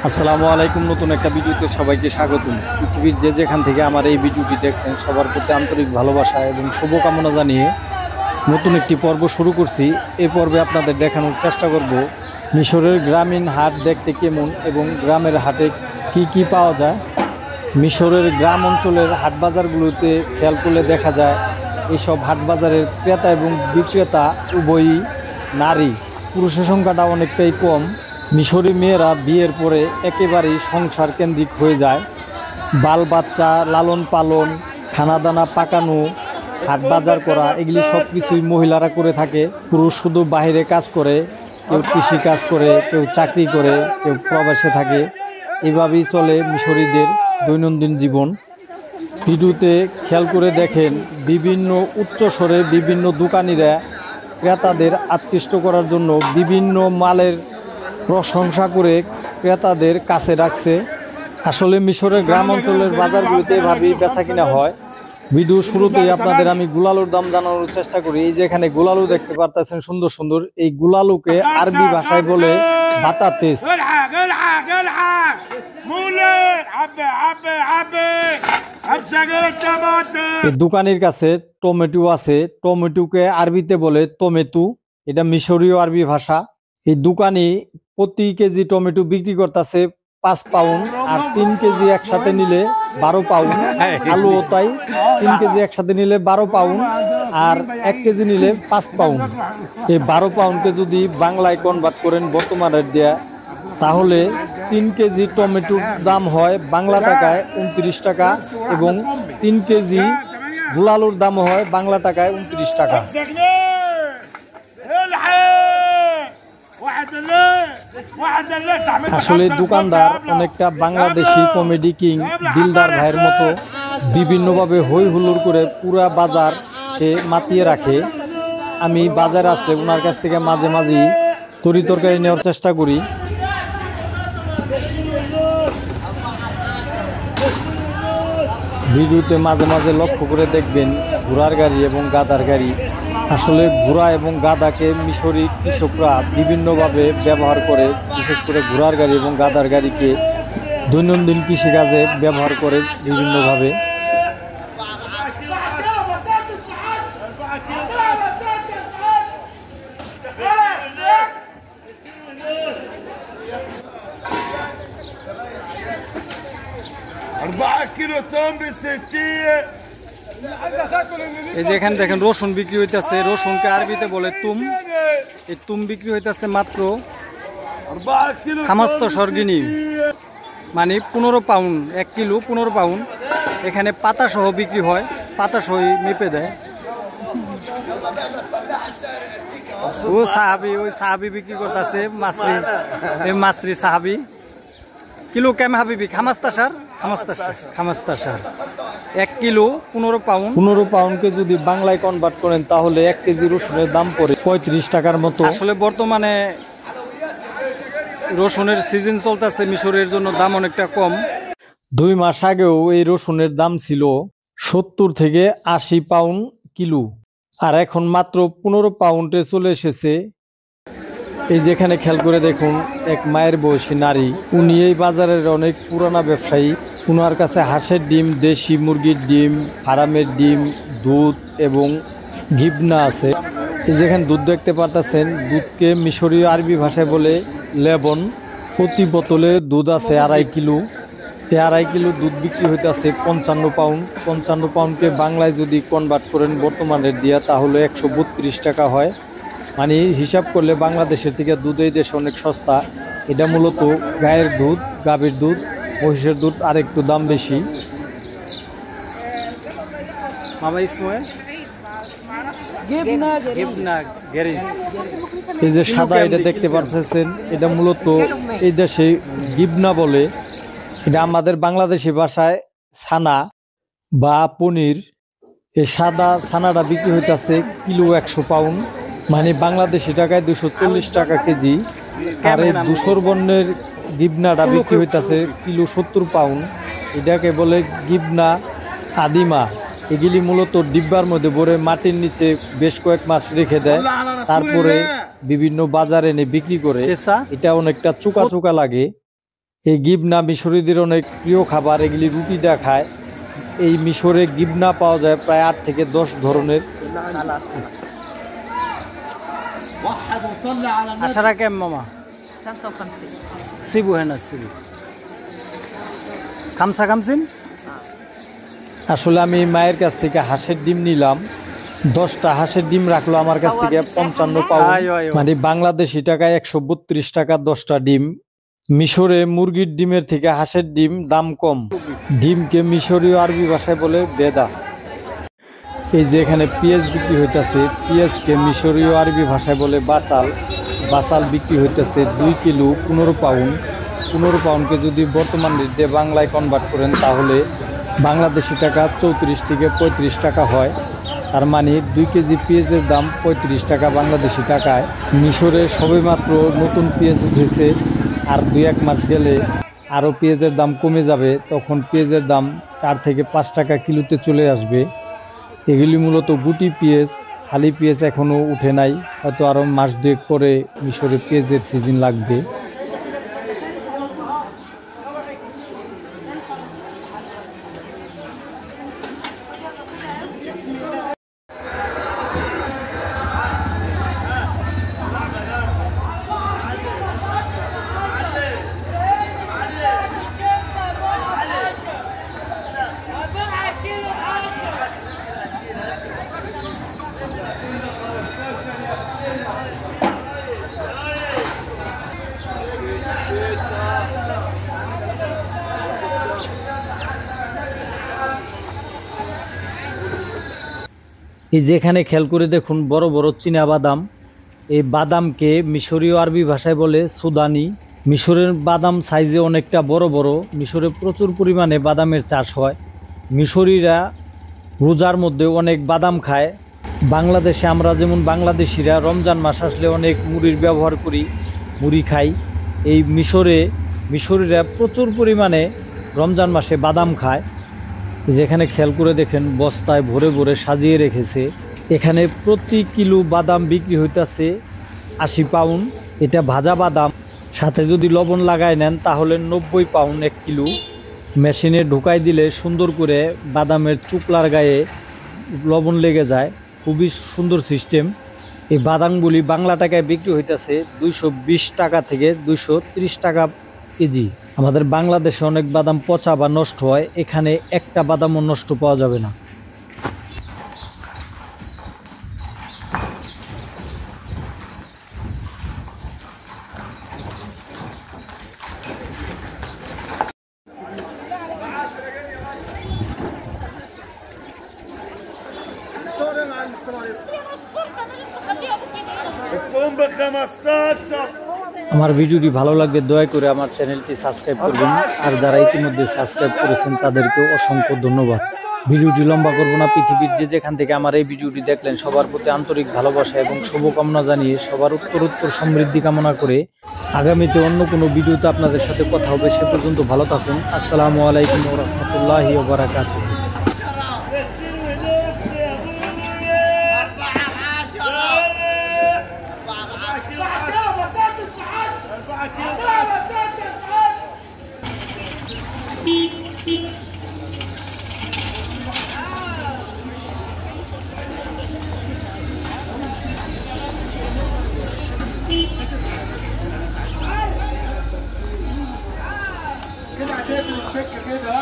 আসসালামু আলাইকুম। নতুন একটা ভিডিওতে সবাইকে স্বাগতম। পৃথিবীর যে যেখান থেকে আমার এই ভিডিওটি দেখছেন সবার প্রতি আন্তরিক ভালোবাসা এবং শুভকামনা জানিয়ে নতুন একটি পর্ব শুরু করছি। এই পর্বে আপনাদের দেখানোর চেষ্টা করব মিশরের গ্রামীণ হাট দেখতে কেমন এবং গ্রামের হাটে কি কি পাওয়া যায়। মিশরের গ্রাম অঞ্চলের হাট বাজারগুলোতে খেয়াল করলে দেখা যায় এইসব হাট বাজারের ক্রেতা এবং বিক্রেতা উভয়ই নারী, পুরুষের সংখ্যাটা অনেকটাই কম। মিশরি মেয়েরা বিয়ের পরে একেবারেই সংসার কেন্দ্রিক হয়ে যায়। বাল বাচ্চা লালন পালন, খানাদানা পাকানো, হাট বাজার করা, এগুলি সব কিছুই মহিলারা করে থাকে। পুরুষ শুধু বাইরে কাজ করে, কেউ কৃষি কাজ করে, কেউ চাকরি করে, কেউ প্রবাসে থাকে। এভাবেই চলে মিশরীদের দৈনন্দিন জীবন। ভিডিওতে খেয়াল করে দেখেন বিভিন্ন উচ্চস্বরে বিভিন্ন দোকানিরা ক্রেতাদের আকৃষ্ট করার জন্য বিভিন্ন মালের প্রশংসা করে ক্রেতাদের কাছে রাখছে। আসলে মিশরের গ্রাম অঞ্চলের বাজারগুলিতে এভাবেই বেচা কিনা হয়। ভিডিও শুরুতেই আপনাদের আমি গুলালুর দাম জানানোর চেষ্টা করি। এই যে এখানে গুলালু দেখতে পারতেছেন সুন্দর সুন্দর, এই গুলালুকে আরবি ভাষায় বলে বাতাতেস। এই দোকানের কাছে টমেটো আছে, টমেটোকে আরবিতে বলে টমেটো, এটা মিশরীয় আরবি ভাষা। এই দোকানি প্রতি কেজি টমেটো বিক্রি করতেছে 5 পাউন্ড, আর 3 কেজি একসাথে নিলে 12 পাউন্ড। আলুও তাই, 3 কেজি একসাথে নিলে 12 পাউন্ড, আর 1 কেজি নিলে 5 পাউন্ড। এই 12 পাউন্ডকে যদি বাংলায় কনভার্ট করেন বর্তমান রেট দেয়া, তাহলে 3 কেজি টমেটোর দাম হয় বাংলা টাকায় 29 টাকা এবং 3 কেজি গুলালুর দাম হয় বাংলা টাকায় 29 টাকা। আসলে দোকানদার অনেকটা বাংলাদেশি কমেডি কিং দিলদার ভাইয়ের মতো বিভিন্নভাবে হই হুল্লোড় করে পুরা বাজার সে মাতিয়ে রাখে। আমি বাজারে আসলে ওনার কাছ থেকে মাঝে মাঝেই তরি তরকারি নেওয়ার চেষ্টা করি। ভিডিওতে মাঝে মাঝে লক্ষ্য করে দেখবেন ঘোড়ার গাড়ি এবং গাদার গাড়ি। আসলে ঘোড়া এবং গাদাকে মিশরি কৃষকরা বিভিন্নভাবে ব্যবহার করে, বিশেষ করে ঘোড়ার গাড়ি এবং গাদার গাড়িকে দৈনন্দিন কৃষিকাজে ব্যবহার করে বিভিন্নভাবে। এই যে এখানে দেখেন রসুন বিক্রি হইতেছে, রসুনকে আরবিতে বলে তুম। এই তুম বিক্রি হইতেছে মাত্র 5 সরগিনী, মানে 15 পাউন্ড, 1 কিলো 15 পাউন্ড। এখানে পাতা সহ বিক্রি হয়, পাতা সহ মেপে দেয়। ও সাহাবি, ওই সাহাবি বিক্রি করতেছে মাছরি, এই মাছরি সাহাবি। কিলো কেম হাবিবি? খামাস্তাসার, খামাস্তাসার 1 কিলো 15 পাউন্ড। 15 পাউন্ডকে যদি বাংলায় কনভার্ট করেন তাহলে 1 কেজি রসুনের দাম পড়ে 35 টাকার মতো। আসলে বর্তমানে রসুনের সিজন চলতেছে মিশরের জন্য দাম অনেকটা কম। 2 মাস আগেও এই রসুনের দাম ছিল 70 থেকে 80 পাউন্ড কিলো, আর এখন মাত্র 15 পাউন্ডে চলে এসেছে। এই যেখানে খেয়াল করে দেখুন এক মায়ের বয়সী নারী, উনি এই বাজারের অনেক পুরানা ব্যবসায়ী। উনার কাছে হাঁসের ডিম, দেশি মুরগির ডিম, ফার্মের ডিম, দুধ এবং গিবনা আছে। এই যেখানে দুধ দেখতে পারতেছেন, দুধকে মিশরীয় আরবি ভাষায় বলে লেবন। প্রতি বোতলে দুধ আছে 2.5 কিলো। এই 2.5 কিলো দুধ বিক্রি হইতেছে 55 পাউন্ড। 55 পাউন্ডকে বাংলায় যদি কনভার্ট করেন বর্তমান রেট দিয়া, তাহলে 132 টাকা হয়। মানে হিসাব করলে বাংলাদেশের থেকে দুধ এই দেশে অনেক সস্তা। এটা মূলত গায়ের দুধ, গাভীর দুধ, মহিষের দুধ আর একটু দাম বেশি। এই যে সাদা এটা দেখতে পাচ্ছেন, এটা মূলত এই দেশে গিবনা বলে। এটা আমাদের বাংলাদেশি ভাষায় ছানা বা পনির। এই সাদা ছানাটা বিক্রি হইতেছে কিলো 100 পাউন্ড, মানে বাংলাদেশি টাকায় 240 টাকা কেজি। আর এই ধূসর বর্ণের গিবনাটা বিক্রি হইতেছে কিলো 70 পাউন্ড। এটাকে বলে গিবনা আদিমা। এগুলি মূলত ডিব্বার মধ্যে ভরে মাটির নিচে বেশ কয়েক মাস রেখে দেয়, তারপরে বিভিন্ন বাজারে এনে বিক্রি করে। এটা অনেকটা চোকা চোকা লাগে। এই গিবনা মিশরীদের অনেক প্রিয় খাবার, এগুলি রুটি দেওয়া খায়। এই মিশরে গিবনা পাওয়া যায় প্রায় 8 থেকে 10 ধরনের। عشرة كم ماما؟ 55 سيبوا هنا سيبوا 55 আসলে আমি মায়ের কাছ থেকে হাঁসের ডিম নিলাম, 10টা হাঁসের ডিম রাখলো আমার কাছ থেকে 55 পাউন্ড, মানে বাংলাদেশি টাকায় 132 টাকা 10টা ডিম। মিশরে মুরগির ডিমের থেকে হাঁসের ডিম দাম কম। ডিমকে মিশরীয় আরবি ভাষায় বলে বেদা। এই যে এখানে পেঁয়াজ বিক্রি হইতেছে, পেঁয়াজকে মিশরীয় আরবি ভাষায় বলে বাসাল। বাসাল বিক্রি হইতেছে 2 কিলো 15 পাউন্ড। 15 পাউন্ডকে যদি বর্তমান রেটে বাংলায় কনভার্ট করেন তাহলে বাংলাদেশি টাকা 34 থেকে 35 টাকা হয়। তার মানে 2 কেজি পেঁয়াজের দাম 35 টাকা বাংলাদেশি টাকায়। মিশরে সবেমাত্র নতুন পেঁয়াজ উঠেছে, আর 2-1 মাস গেলে আরও পেঁয়াজের দাম কমে যাবে, তখন পেঁয়াজের দাম 4 থেকে 5 টাকা কিলোতে চলে আসবে। এগুলি মূলত গুটি পেঁয়াজ, খালি পেঁয়াজ এখনও উঠে নাই, হয়তো আরও মাস 2 পরে মিশরে পেঁয়াজের সিজন লাগবে। এই যেখানে খেয়াল করে দেখুন বড় বড় চীনা বাদাম। এই বাদামকে মিশরীয় আরবি ভাষায় বলে সুদানি। মিশরের বাদাম সাইজে অনেকটা বড় বড়। মিশরে প্রচুর পরিমাণে বাদামের চাষ হয়। মিশরীরা রোজার মধ্যে অনেক বাদাম খায়। বাংলাদেশে আমরা যেমন বাংলাদেশিরা রমজান মাস আসলে অনেক মুড়ির ব্যবহার করি, মুড়ি খাই। এই মিশরীরা প্রচুর পরিমাণে রমজান মাসে বাদাম খায়। যেখানে খেয়াল করে দেখেন বস্তায় ভরে ভরে সাজিয়ে রেখেছে। এখানে প্রতি কিলো বাদাম বিক্রি হইতেছে 80 পাউন্ড। এটা ভাজা বাদাম, সাথে যদি লবণ লাগাই নেন তাহলে 90 পাউন্ড 1 কিলো। মেশিনে ঢুকাই দিলে সুন্দর করে বাদামের চুকলার গায়ে লবণ লেগে যায়। খুবই সুন্দর সিস্টেম। এই বাদামগুলি বাংলা টাকায় বিক্রি হইতেছে 220 টাকা থেকে 230 টাকা কেজি। আমাদের বাংলাদেশে অনেক বাদাম পচা বা নষ্ট হয়, এখানে একটা বাদামও নষ্ট পাওয়া যাবে না। আমার ভিডিওটি ভালো লাগলে দয়া করে আমার চ্যানেলটি সাবস্ক্রাইব করবেন, আর যারা ইতিমধ্যে সাবস্ক্রাইব করেছেন তাদেরকেও অসংখ্য ধন্যবাদ। ভিডিওটি লম্বা করব না। পৃথিবীর যেখান থেকে আমার এই ভিডিওটি দেখলেন সবার প্রতি আন্তরিক ভালোবাসা এবং শুভকামনা জানিয়ে সবার উত্তরোত্তর সমৃদ্ধি কামনা করে আগামীতে অন্য কোনো ভিডিওতে আপনাদের সাথে কথা হবে। সে পর্যন্ত ভালো থাকুন। আসসালামু আলাইকুম ওয়া রাহমাতুল্লাহি ওয়া বারাকাতুহু। كده هتقفل السكه كده.